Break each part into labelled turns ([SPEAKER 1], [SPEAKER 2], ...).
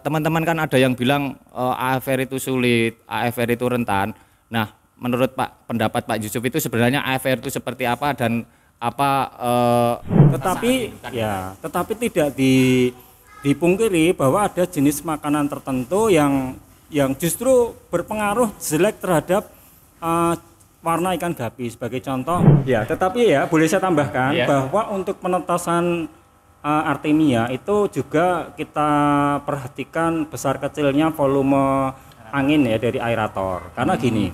[SPEAKER 1] teman-teman kan ada yang bilang AFR itu sulit, AFR itu rentan. Nah, menurut pendapat Pak Yusuf itu sebenarnya AFR itu seperti apa dan apa?
[SPEAKER 2] Tetapi tidak dipungkiri bahwa ada jenis makanan tertentu yang justru berpengaruh jelek terhadap warna ikan gapi. Sebagai contoh, ya, tetapi ya boleh saya tambahkan bahwa untuk penetasan Artemia itu juga kita perhatikan besar kecilnya volume angin ya dari aerator. Karena gini,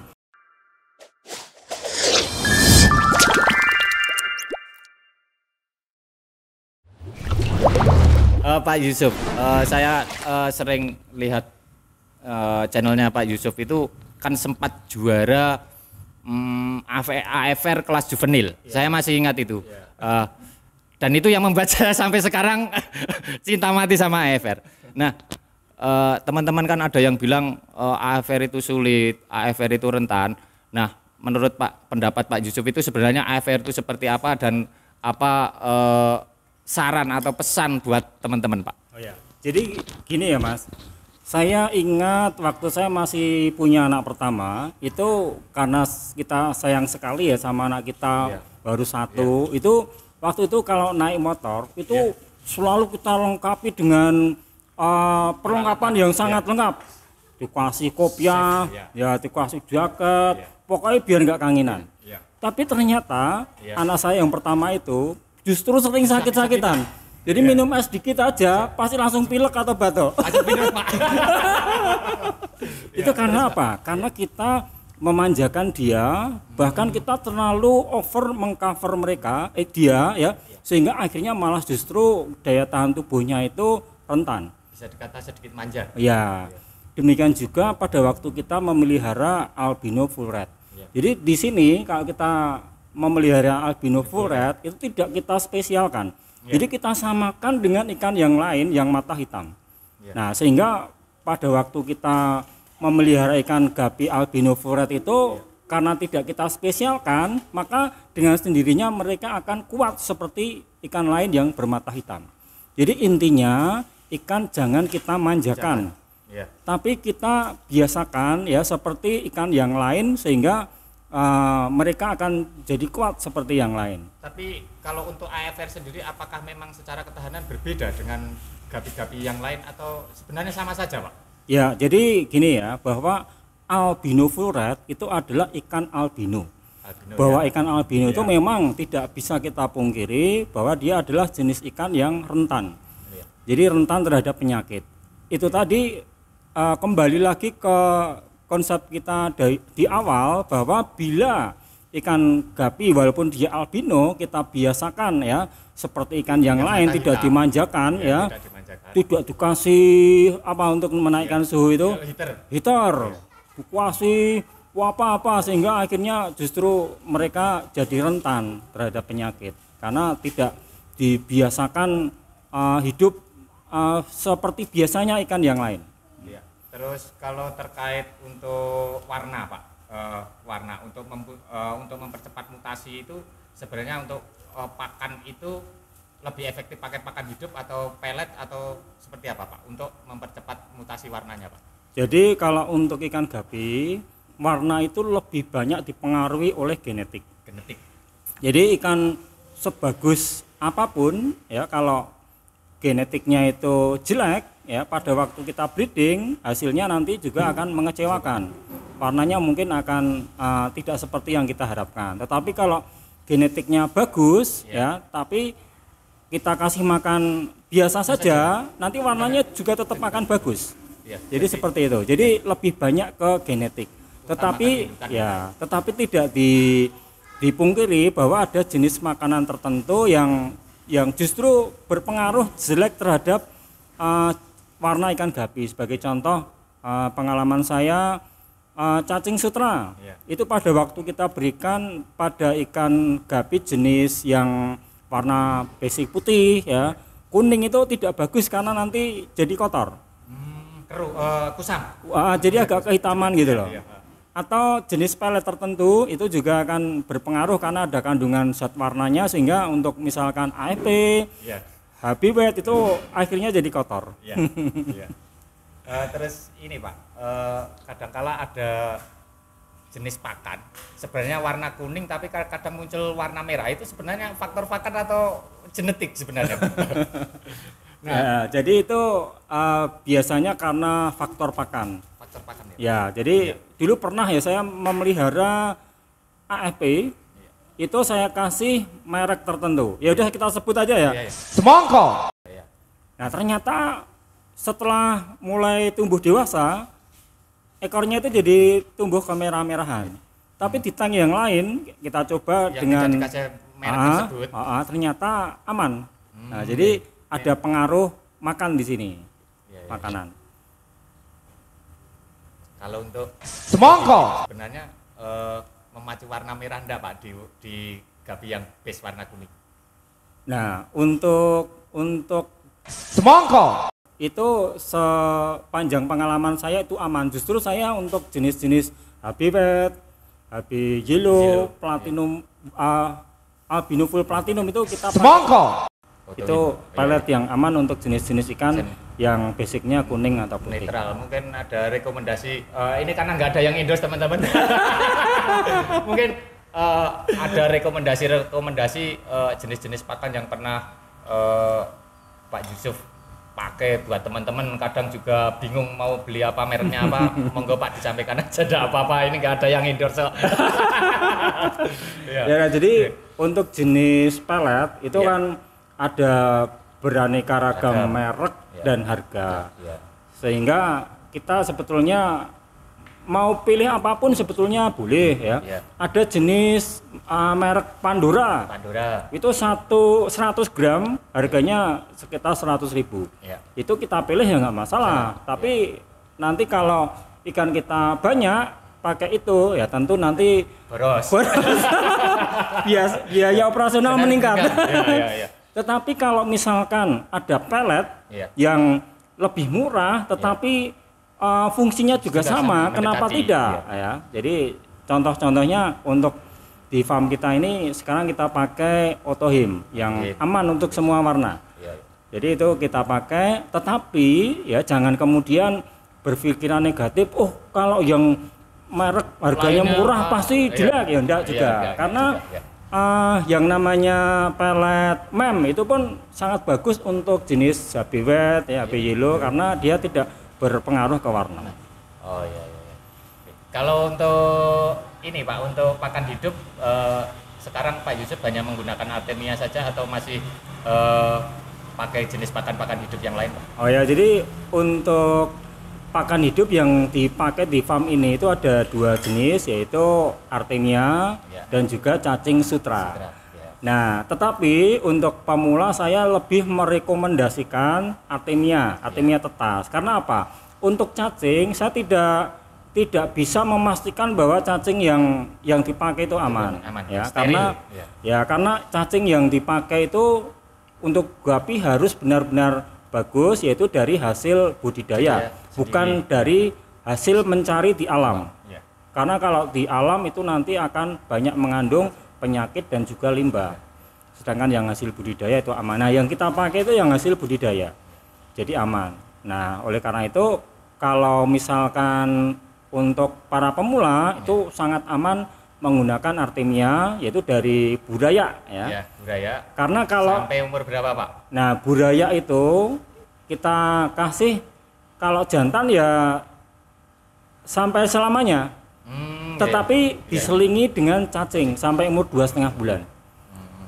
[SPEAKER 1] Pak Yusuf, saya sering lihat channelnya Pak Yusuf itu kan sempat juara AFR kelas juvenil. Saya masih ingat itu. Dan itu yang membuat saya sampai sekarang cinta mati sama AFR. Nah, teman-teman kan ada yang bilang AFR itu sulit, AFR itu rentan. Nah, menurut pendapat Pak Yusuf itu sebenarnya AFR itu seperti apa dan apa saran atau pesan buat teman-teman, Pak?
[SPEAKER 2] Oh ya. Jadi gini ya, Mas. Saya ingat waktu saya masih punya anak pertama, itu karena kita sayang sekali ya sama anak kita baru satu, itu waktu itu kalau naik motor itu selalu kita lengkapi dengan perlengkapan yang sangat lengkap. Dikasih kopiah, dikasih jaket, pokoknya biar nggak kangenan. Tapi ternyata anak saya yang pertama itu justru sering sakit-sakitan. Jadi minum es dikit aja pasti langsung pilek atau batuk. Itu karena apa? Karena kita memanjakan dia, bahkan kita terlalu over mengcover mereka, dia ya, sehingga akhirnya malah justru daya tahan tubuhnya itu rentan.
[SPEAKER 1] Bisa dikata sedikit manja.
[SPEAKER 2] Ya, demikian juga pada waktu kita memelihara albino full red. Jadi di sini kalau kita memelihara albino full red itu tidak kita spesialkan. Jadi kita samakan dengan ikan yang lain yang mata hitam. Nah, sehingga pada waktu kita memelihara ikan gapi albino full red itu karena tidak kita spesialkan, maka dengan sendirinya mereka akan kuat seperti ikan lain yang bermata hitam. Jadi intinya ikan jangan kita manjakan, tapi kita biasakan ya seperti ikan yang lain sehingga mereka akan jadi kuat seperti yang lain.
[SPEAKER 1] Tapi kalau untuk AFR sendiri apakah memang secara ketahanan berbeda dengan gapi-gapi yang lain atau sebenarnya sama saja, Pak?
[SPEAKER 2] Ya, jadi gini ya, bahwa albino full red itu adalah ikan albino. Bahwa ikan albino itu memang tidak bisa kita pungkiri bahwa dia adalah jenis ikan yang rentan. Jadi rentan terhadap penyakit. Itu tadi kembali lagi ke konsep kita di awal bahwa bila ikan gapi walaupun dia albino kita biasakan ya seperti ikan yang lain tidak dimanjakan tidak dikasih apa untuk menaikkan suhu itu heater dikasih apa-apa sehingga akhirnya justru mereka jadi rentan terhadap penyakit karena tidak dibiasakan hidup seperti biasanya ikan yang lain.
[SPEAKER 1] Terus kalau terkait untuk warna, Pak, warna untuk mempercepat mutasi itu sebenarnya untuk pakan itu lebih efektif pakai pakan hidup atau pelet atau seperti apa, Pak, untuk mempercepat mutasi warnanya, Pak?
[SPEAKER 2] Jadi kalau untuk ikan gapi warna itu lebih banyak dipengaruhi oleh genetik. Jadi ikan sebagus apapun ya kalau genetiknya itu jelek ya pada waktu kita breeding hasilnya nanti juga akan mengecewakan. Warnanya mungkin akan tidak seperti yang kita harapkan. Tetapi kalau genetiknya bagus ya tapi kita kasih makan biasa saja nanti warnanya juga tetap akan bagus. Jadi seperti itu. Jadi lebih banyak ke genetik. Tetapi tidak dipungkiri bahwa ada jenis makanan tertentu yang justru berpengaruh jelek terhadap warna ikan gapi. Sebagai contoh pengalaman saya cacing sutra itu pada waktu kita berikan pada ikan gapi jenis yang warna basic putih ya kuning itu tidak bagus karena nanti jadi kotor
[SPEAKER 1] kusam
[SPEAKER 2] jadi agak kehitaman gitu loh. Atau jenis pelet tertentu itu juga akan berpengaruh karena ada kandungan zat warnanya sehingga untuk misalkan AFP Habibet itu akhirnya jadi kotor.
[SPEAKER 1] Iya. Iya. Terus ini Pak, kadangkala ada jenis pakan sebenarnya warna kuning tapi kadang muncul warna merah, itu sebenarnya faktor pakan atau genetik sebenarnya?
[SPEAKER 2] Nah, jadi itu biasanya karena faktor pakan.
[SPEAKER 1] Faktor pakan ya.
[SPEAKER 2] Ya, jadi dulu pernah ya saya memelihara AFP. Itu saya kasih merek tertentu. Ya udah kita sebut aja ya.
[SPEAKER 1] Iya, iya.
[SPEAKER 3] Semongko.
[SPEAKER 2] Nah, ternyata setelah mulai tumbuh dewasa, ekornya itu jadi tumbuh kemerah-merahan. Tapi di tank yang lain kita coba
[SPEAKER 1] Yang
[SPEAKER 2] dengan
[SPEAKER 1] tidak dikasih merek tersebut.
[SPEAKER 2] ternyata aman. Nah, jadi ada pengaruh makan di sini.
[SPEAKER 1] Iya, iya.
[SPEAKER 2] Makanan.
[SPEAKER 1] Kalau untuk
[SPEAKER 3] Semongko.
[SPEAKER 1] sebenarnya memacu warna merah enggak Pak di gapi yang base warna kuning?
[SPEAKER 2] Nah, untuk
[SPEAKER 3] Semongko.
[SPEAKER 2] itu sepanjang pengalaman saya itu aman. Justru saya untuk jenis-jenis Habibet, Habi Yellow, Platinum, Albino Full Platinum itu kita pakai.
[SPEAKER 3] Semongko.
[SPEAKER 2] Itu pelet yang aman untuk jenis-jenis ikan yang basicnya kuning atau putih.
[SPEAKER 1] Netral. Mungkin ada rekomendasi, ini karena nggak ada yang endorse teman-teman. Mungkin ada rekomendasi jenis-jenis pakan yang pernah Pak Yusuf pakai buat teman-teman, kadang juga bingung mau beli apa, mereknya apa. Monggo Pak disampaikan aja, enggak apa-apa, ini nggak ada yang endorse.
[SPEAKER 2] Ya, jadi untuk jenis pelet itu kan ada beraneka ragam merek dan harga. Sehingga kita sebetulnya mau pilih apapun sebetulnya boleh ya. Ada jenis merek Pandora. Itu 100 gram harganya sekitar 100.000. Itu kita pilih ya nggak masalah. Tapi nanti kalau ikan kita banyak pakai itu ya tentu nanti
[SPEAKER 1] boros.
[SPEAKER 2] Biaya operasional meningkat.
[SPEAKER 1] Ya.
[SPEAKER 2] Tetapi kalau misalkan ada pelet yang lebih murah tetapi fungsinya juga sama, kenapa tidak? Ya, jadi contoh-contohnya untuk di farm kita ini sekarang kita pakai Otohim yang aman untuk semua warna. Jadi itu kita pakai, tetapi ya jangan kemudian berpikiran negatif. Oh, kalau yang merek harganya murah pasti jelek ya, enggak juga. Karena yang namanya pelet mem itu pun sangat bagus untuk jenis Habibet ya, Habi Yellow karena dia tidak berpengaruh ke warna.
[SPEAKER 1] Oh iya. Kalau untuk ini Pak, untuk pakan hidup sekarang Pak Yusuf hanya menggunakan Artemia saja atau masih pakai jenis pakan hidup yang lain Pak? Oh
[SPEAKER 2] ya, jadi untuk pakan hidup yang dipakai di farm ini itu ada 2 jenis, yaitu Artemia dan juga cacing sutra. Nah, tetapi untuk pemula saya lebih merekomendasikan Artemia tetas. Karena apa? Untuk cacing saya tidak bisa memastikan bahwa cacing yang dipakai itu aman. Ya, karena cacing yang dipakai itu untuk gapi harus benar-benar bagus, yaitu dari hasil budidaya, bukan dari hasil mencari di alam. Karena kalau di alam itu nanti akan banyak mengandung penyakit dan juga limbah. Sedangkan yang hasil budidaya itu aman. Nah, yang kita pakai itu yang hasil budidaya. Jadi aman. Nah, oleh karena itu kalau misalkan untuk para pemula itu sangat aman menggunakan Artemia, yaitu dari Buraya ya.
[SPEAKER 1] Buraya.
[SPEAKER 2] Karena kalau
[SPEAKER 1] sampai umur berapa Pak?
[SPEAKER 2] Nah, Buraya itu kita kasih kalau jantan ya sampai selamanya. Tetapi diselingi dengan cacing sampai umur 2,5 bulan.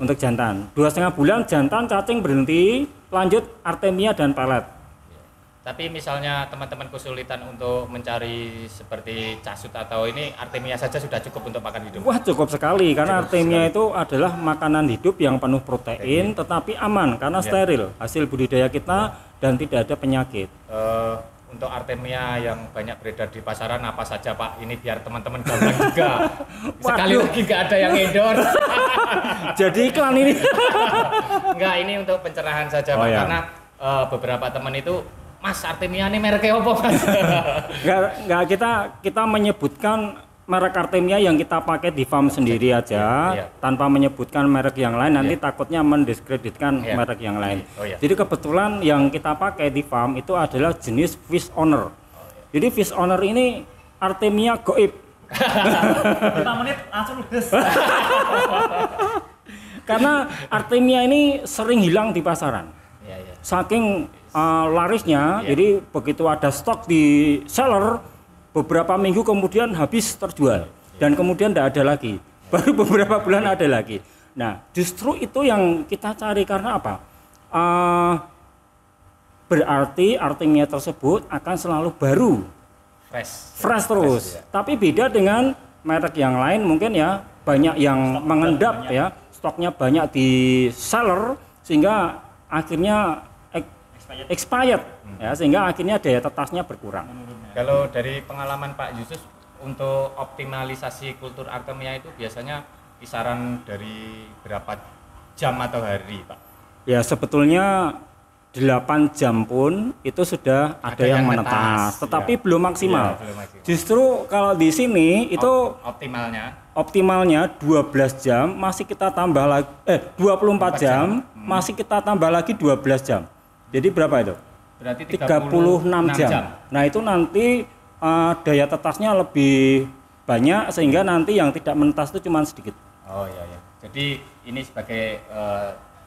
[SPEAKER 2] Untuk jantan 2,5 bulan jantan, cacing berhenti, lanjut Artemia dan pelet.
[SPEAKER 1] Tapi misalnya teman-teman kesulitan untuk mencari seperti casut atau ini, Artemia saja sudah cukup untuk makan hidup?
[SPEAKER 2] Wah, cukup sekali karena Artemia itu adalah makanan hidup yang penuh protein tetapi aman karena steril, hasil budidaya kita dan tidak ada penyakit.
[SPEAKER 1] Untuk Artemia yang banyak beredar di pasaran apa saja Pak? Ini biar teman-teman gampang juga. Sekali lagi nggak ada yang endorse.
[SPEAKER 2] Jadi iklan ini.
[SPEAKER 1] Enggak, ini untuk pencerahan saja Pak. Karena beberapa teman itu, Mas Artemia ini mereknya apa Mas?
[SPEAKER 2] Enggak, kita menyebutkan merek Artemia yang kita pakai di farm sendiri aja, tanpa menyebutkan merek yang lain, nanti takutnya mendiskreditkan merek yang lain. Jadi kebetulan yang kita pakai di farm itu adalah jenis Fish Owner. Jadi Fish Owner ini Artemia goib.
[SPEAKER 4] 5 menit langsung ludes.
[SPEAKER 2] Karena Artemia ini sering hilang di pasaran. Saking larisnya, jadi begitu ada stok di seller, beberapa minggu kemudian habis terjual dan kemudian tidak ada lagi. Baru beberapa bulan ada lagi. Nah, justru itu yang kita cari karena apa? Berarti Artemia tersebut akan selalu baru, fresh terus. Tapi beda dengan merek yang lain, mungkin ya banyak yang mengendap ya, stoknya banyak di seller sehingga akhirnya expired ya, sehingga akhirnya daya tetasnya berkurang.
[SPEAKER 1] Kalau dari pengalaman Pak Yusuf untuk optimalisasi kultur Artemia itu biasanya kisaran dari berapa jam atau hari, Pak? Ya
[SPEAKER 2] sebetulnya 8 jam pun itu sudah ada yang menetas, tetapi belum maksimal.
[SPEAKER 1] Belum maksimal.
[SPEAKER 2] Justru kalau di sini itu optimalnya 12 jam, masih kita tambah lagi 24 jam, masih kita tambah lagi 12 jam. Jadi berapa itu?
[SPEAKER 1] Berarti
[SPEAKER 2] 36 jam. Nah, itu nanti daya tetasnya lebih banyak sehingga nanti yang tidak menetas itu cuma sedikit.
[SPEAKER 1] Oh iya. Jadi ini sebagai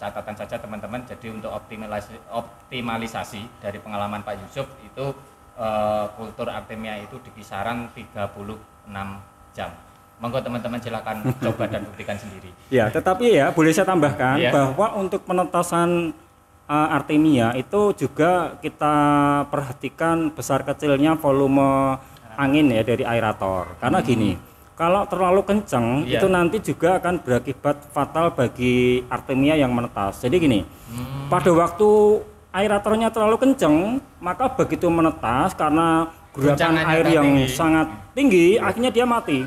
[SPEAKER 1] catatan saja teman-teman. Jadi untuk optimalisasi dari pengalaman Pak Yusuf itu kultur Artemia itu di kisaran 36 jam. Monggo teman-teman silakan coba dan buktikan sendiri.
[SPEAKER 2] Ya, tetapi ya boleh saya tambahkan bahwa untuk penetasan Artemia itu juga kita perhatikan besar kecilnya volume angin ya dari aerator. Karena gini, kalau terlalu kencang itu nanti juga akan berakibat fatal bagi Artemia yang menetas. Jadi gini, pada waktu aeratornya terlalu kencang, maka begitu menetas karena gerakan air yang sangat tinggi, akhirnya dia mati.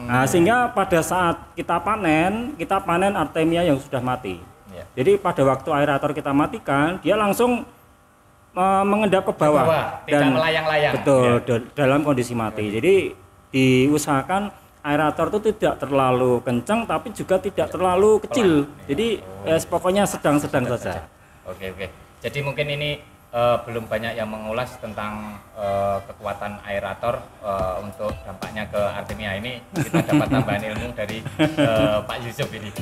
[SPEAKER 2] Nah, sehingga pada saat kita panen Artemia yang sudah mati. Jadi pada waktu aerator kita matikan, dia langsung mengendap ke bawah
[SPEAKER 1] dan melayang-layang.
[SPEAKER 2] Betul, dalam kondisi mati. Jadi diusahakan aerator itu tidak terlalu kencang tapi juga tidak terlalu kecil. Jadi pokoknya sedang-sedang saja.
[SPEAKER 1] Oke. Jadi mungkin ini belum banyak yang mengulas tentang kekuatan aerator untuk dampaknya ke Artemia ini. Kita dapat tambahan ilmu dari Pak Yusuf ini.